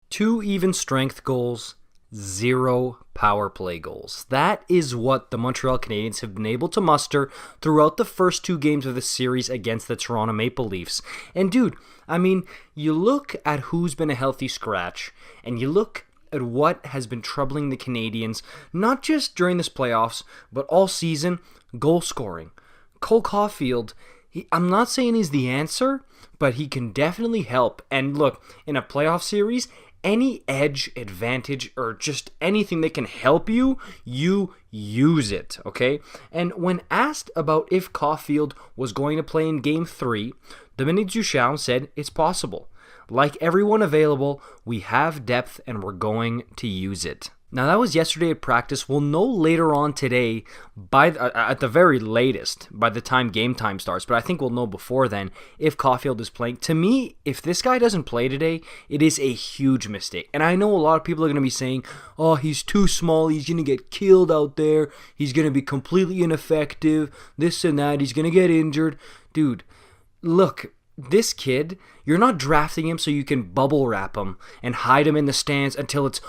2 even strength goals, 0 power play goals. That is what the Montreal Canadiens have been able to muster throughout the first 2 games of the series against the Toronto Maple Leafs. And dude, I mean, you look at who's been a healthy scratch, and you look at what has been troubling the Canadiens, not just during this playoffs, but all season, goal scoring. Cole Caufield, I'm not saying he's the answer, but he can definitely help. And look, in a playoff series, any edge, advantage, or just anything that can help you, you use it, okay? And when asked about if Caufield was going to play in Game 3, Dominique Ducharme said it's possible. Like everyone available, we have depth and we're going to use it. Now that was yesterday at practice. We'll know later on today, at the very latest, by the time game time starts, but I think we'll know before then if Caufield is playing. To me, if this guy doesn't play today, it is a huge mistake. And I know a lot of people are going to be saying, oh, he's too small, he's going to get killed out there, he's going to be completely ineffective, this and that, he's going to get injured. Dude, look, this kid, you're not drafting him so you can bubble wrap him and hide him in the stands until it's,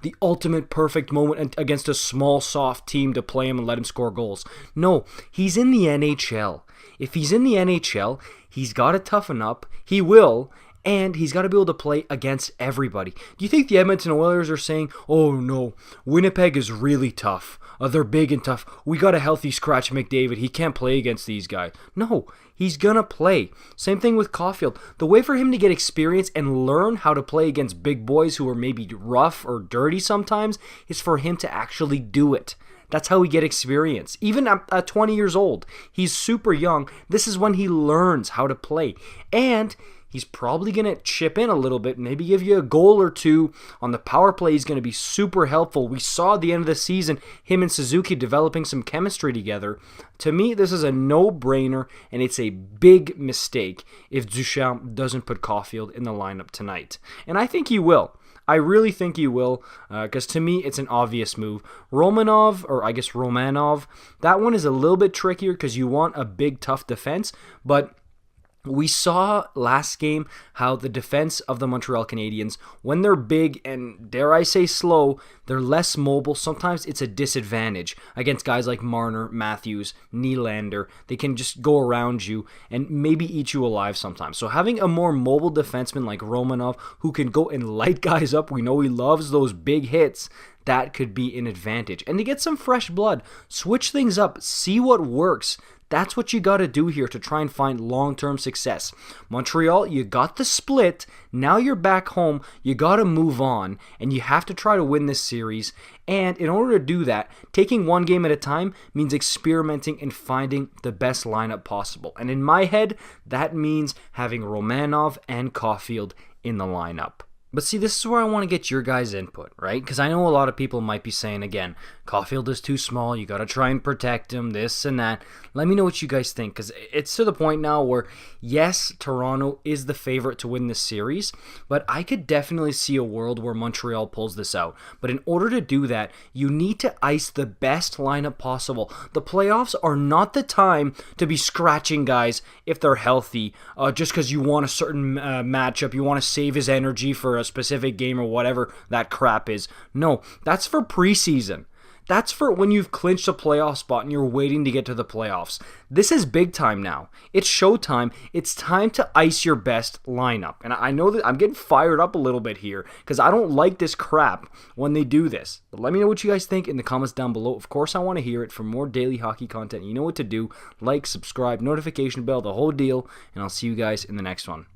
the ultimate perfect moment against a small, soft team to play him and let him score goals. No, he's in the NHL. If he's in the NHL, he's got to toughen up. He will. And he's got to be able to play against everybody. Do you think the Edmonton Oilers are saying, oh no, Winnipeg is really tough. They're big and tough. We got a healthy scratch McDavid. He can't play against these guys. No, he's going to play. Same thing with Caufield. The way for him to get experience and learn how to play against big boys who are maybe rough or dirty sometimes is for him to actually do it. That's how we get experience. Even at 20 years old, he's super young. This is when he learns how to play. And he's probably going to chip in a little bit, maybe give you a goal or two on the power play. He's going to be super helpful. We saw at the end of the season him and Suzuki developing some chemistry together. To me, this is a no-brainer, and it's a big mistake if Ducharme doesn't put Caufield in the lineup tonight. And I think he will. I really think he will, because to me, it's an obvious move. Romanov, that one is a little bit trickier because you want a big, tough defense, but we saw last game how the defense of the Montreal Canadiens, when they're big and, dare I say, slow, they're less mobile. Sometimes it's a disadvantage against guys like Marner, Matthews, Nylander. They can just go around you and maybe eat you alive sometimes. So having a more mobile defenseman like Romanov who can go and light guys up, we know he loves those big hits, that could be an advantage. And to get some fresh blood, switch things up, see what works. That's what you got to do here to try and find long-term success. Montreal, you got the split. Now you're back home. You got to move on, and you have to try to win this series. And in order to do that, taking one game at a time means experimenting and finding the best lineup possible. And in my head, that means having Romanov and Caufield in the lineup. But see, this is where I want to get your guys' input, right? Because I know a lot of people might be saying, again, Caufield is too small, you got to try and protect him, this and that. Let me know what you guys think, because it's to the point now where, yes, Toronto is the favorite to win this series, but I could definitely see a world where Montreal pulls this out. But in order to do that, you need to ice the best lineup possible. The playoffs are not the time to be scratching guys if they're healthy, just because you want a certain matchup, you want to save his energy for a specific game or whatever that crap is. No, that's for preseason. That's for when you've clinched a playoff spot and you're waiting to get to the playoffs. This is big time now. It's showtime. It's time to ice your best lineup. And I know that I'm getting fired up a little bit here because I don't like this crap when they do this. But let me know what you guys think in the comments down below. Of course, I want to hear it. For more daily hockey content, you know what to do. Like, subscribe, notification bell, the whole deal. And I'll see you guys in the next one.